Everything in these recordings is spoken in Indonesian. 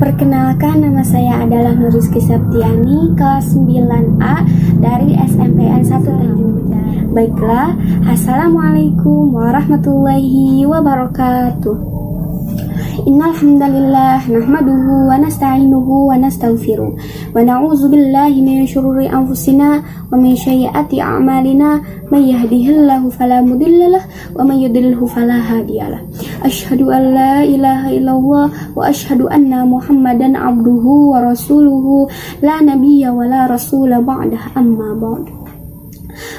Perkenalkan, nama saya adalah Nuriski Septiani, kelas 9A dari SMPN 1 Tanjung Bidara. Baiklah, Assalamualaikum warahmatullahi wabarakatuh. Innal hamdalillah nahmaduhu wa nasta'inuhu wa nastaghfiruh wa na'udzu billahi min syururi anfusina wa min sayyiati a'malina may yahdihillahu fala mudhillalah wa may yudlilhu fala hadiyalah. Asyhadu an la ilaha illallah wa asyhadu anna Muhammadan abduhu wa rasuluhu la nabiyya wa la rasula ba'dah, amma ba'd.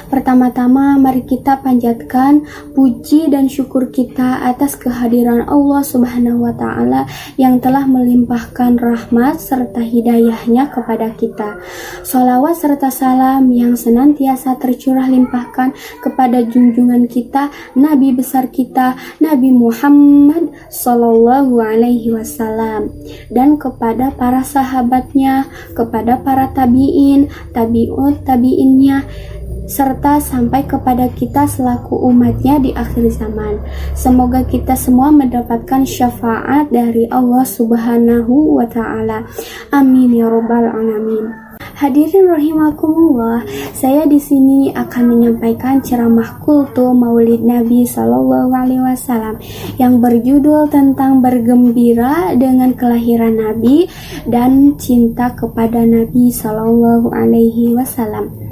Pertama-tama mari kita panjatkan puji dan syukur kita atas kehadiran Allah Subhanahu wa Ta'ala yang telah melimpahkan rahmat serta hidayahnya kepada kita. Sholawat serta salam yang senantiasa tercurah limpahkan kepada junjungan kita, Nabi besar kita, Nabi Muhammad Sallallahu Alaihi Wasallam, dan kepada para sahabatnya, kepada para tabi'in, tabi'innya, serta sampai kepada kita selaku umatnya di akhir zaman. Semoga kita semua mendapatkan syafaat dari Allah Subhanahu wa Ta'ala. Amin ya rabbal alamin. Hadirin rahimakumullah, saya di sini akan menyampaikan ceramah kultum Maulid Nabi Sallallahu Alaihi Wasallam yang berjudul tentang bergembira dengan kelahiran Nabi dan cinta kepada Nabi Sallallahu Alaihi Wasallam.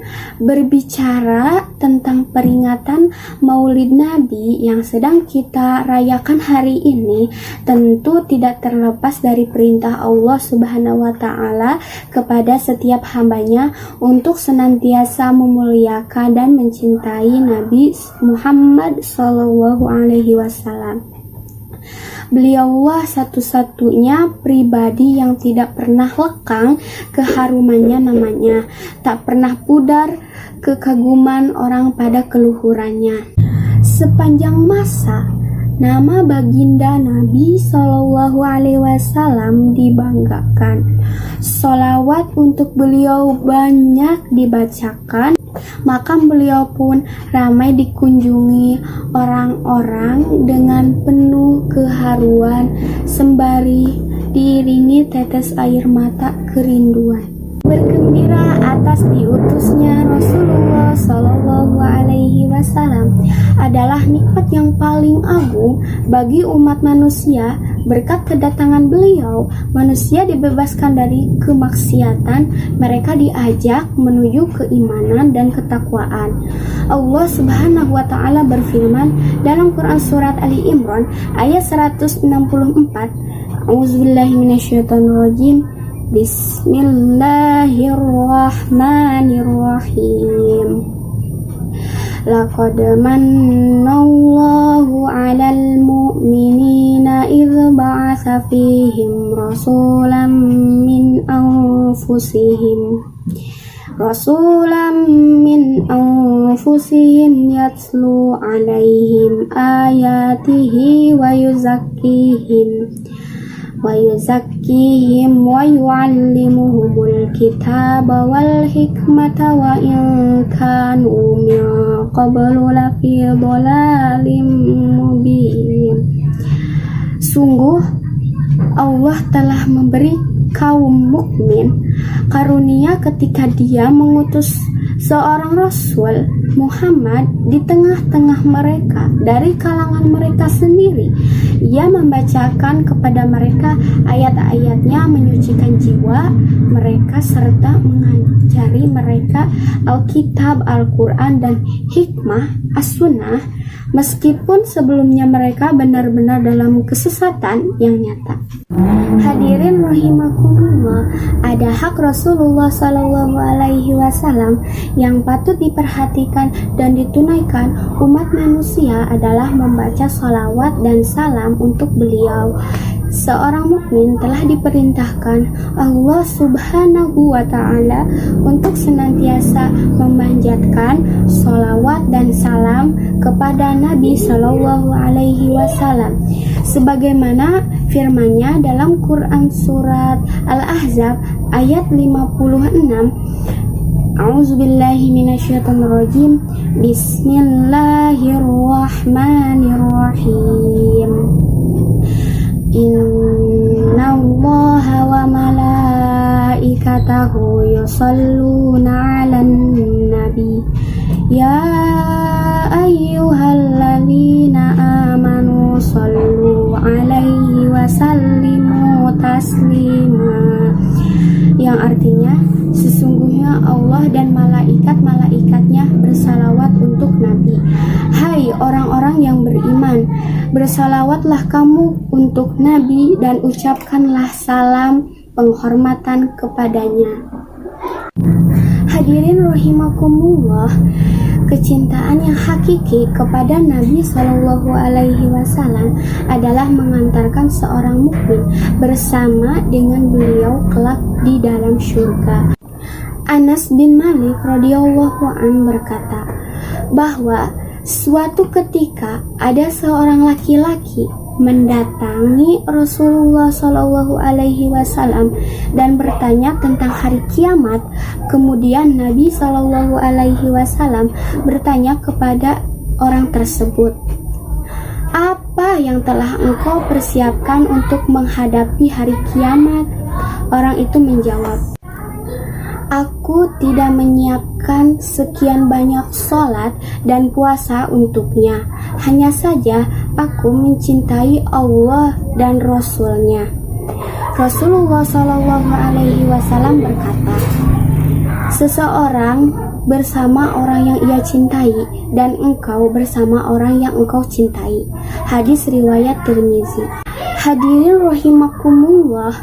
Berbicara tentang peringatan Maulid Nabi yang sedang kita rayakan hari ini, tentu tidak terlepas dari perintah Allah Subhanahu wa Ta'ala kepada setiap hambanya untuk senantiasa memuliakan dan mencintai Nabi Muhammad Sallallahu Alaihi Wasallam. Beliaulah satu-satunya pribadi yang tidak pernah lekang keharumannya namanya, tak pernah pudar kekaguman orang pada keluhurannya. Sepanjang masa, nama baginda Nabi Sallallahu Alaihi Wasallam dibanggakan. Sholawat untuk beliau banyak dibacakan. Makam beliau pun ramai dikunjungi orang-orang dengan penuh keharuan sembari diiringi tetes air mata kerinduan. Bergembira atas diutusnya Rasulullah Sallallahu Alaihi Wasallam adalah nikmat yang paling agung bagi umat manusia. Berkat kedatangan beliau, manusia dibebaskan dari kemaksiatan, mereka diajak menuju keimanan dan ketakwaan. Allah Subhanahu wa Ta'ala berfirman dalam Quran surat Ali Imran ayat 164, A'udzubillahi minasyaitonirrajim. Bismillahirrahmanirrahim. Laqad mannallahu 'alal mu'minina idz ba'atsa fihim rasulan min anfusihim yatlu 'alaihim ayatihi wa yuzakkihim wa yu'allimuhumul kitaba wal hikmata wa in kanu min qablu lafi dhalalim mubin. Sungguh Allah telah memberi kaum mukmin karunia ketika Dia mengutus seorang Rasul Muhammad di tengah-tengah mereka dari kalangan mereka sendiri. Ia membacakan kepada mereka ayat-ayatnya, menyucikan jiwa mereka serta mengajari mereka Alkitab, Al-Quran dan hikmah As-Sunnah, meskipun sebelumnya mereka benar-benar dalam kesesatan yang nyata. Hadirin rahimakumullah, ada hak Rasulullah Sallallahu Alaihi Wasallam yang patut diperhatikan dan ditunaikan umat manusia adalah membaca sholawat dan salam untuk beliau. Seorang mukmin telah diperintahkan Allah Subhanahu wa Ta'ala untuk senantiasa memanjatkan sholawat dan salam kepada Nabi Sallallahu Alaihi Wasallam, sebagaimana firman-Nya dalam Quran surat Al-Ahzab ayat 56. A'udzubillahi minasyaitonirrajim. Bismillahirrahmanirrahim. Innallaha wa malaikatahu yusholluna 'alan nabi ya ayyuhalladzina amanu shollu 'alaihi wa sallimu taslima, yang artinya sesungguhnya Allah dan malaikat-malaikatnya bersalawat untuk Nabi. Hai orang-orang yang beriman, bersalawatlah kamu untuk Nabi dan ucapkanlah salam penghormatan kepadanya. Hadirin rahimakumullah, kecintaan yang hakiki kepada Nabi Shallallahu Alaihi Wasallam adalah mengantarkan seorang mukmin bersama dengan beliau kelak di dalam surga. Anas bin Malik radhiyallahu an berkata bahwa suatu ketika ada seorang laki-laki mendatangi Rasulullah Shallallahu Alaihi Wasallam dan bertanya tentang hari kiamat. Kemudian Nabi Shallallahu Alaihi Wasallam bertanya kepada orang tersebut, apa yang telah engkau persiapkan untuk menghadapi hari kiamat? Orang itu menjawab, aku tidak menyiapkan sekian banyak sholat dan puasa untuknya. Hanya saja aku mencintai Allah dan Rasul-Nya. Rasulullah Shallallahu Alaihi Wasallam berkata, seseorang bersama orang yang ia cintai dan engkau bersama orang yang engkau cintai. Hadis riwayat Tirmizi. Hadirin rahimakumullah,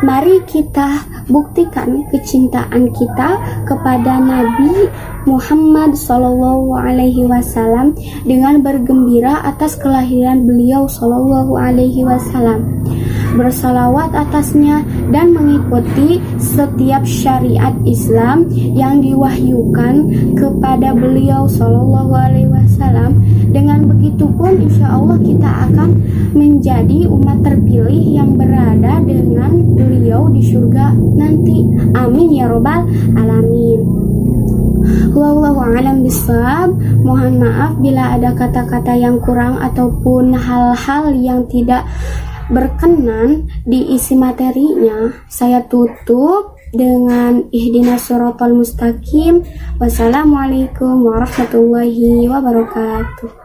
mari kita buktikan kecintaan kita kepada Nabi Muhammad Sallallahu Alaihi Wasallam dengan bergembira atas kelahiran beliau Sallallahu Alaihi Wasallam, bersalawat atasnya dan mengikuti setiap syariat Islam yang diwahyukan kepada beliau Sallallahu Alaihi Wasallam. Dengan begitu pun insya Allah kita akan menjadi umat terpilih yang berada dengan beliau di surga nanti. Amin ya robbal alamin. Wallahu a'lam bishawab. Mohon maaf bila ada kata-kata yang kurang ataupun hal-hal yang tidak berkenan di isi materinya. Saya tutup dengan ihdinas siratal mustaqim. Wassalamualaikum warahmatullahi wabarakatuh.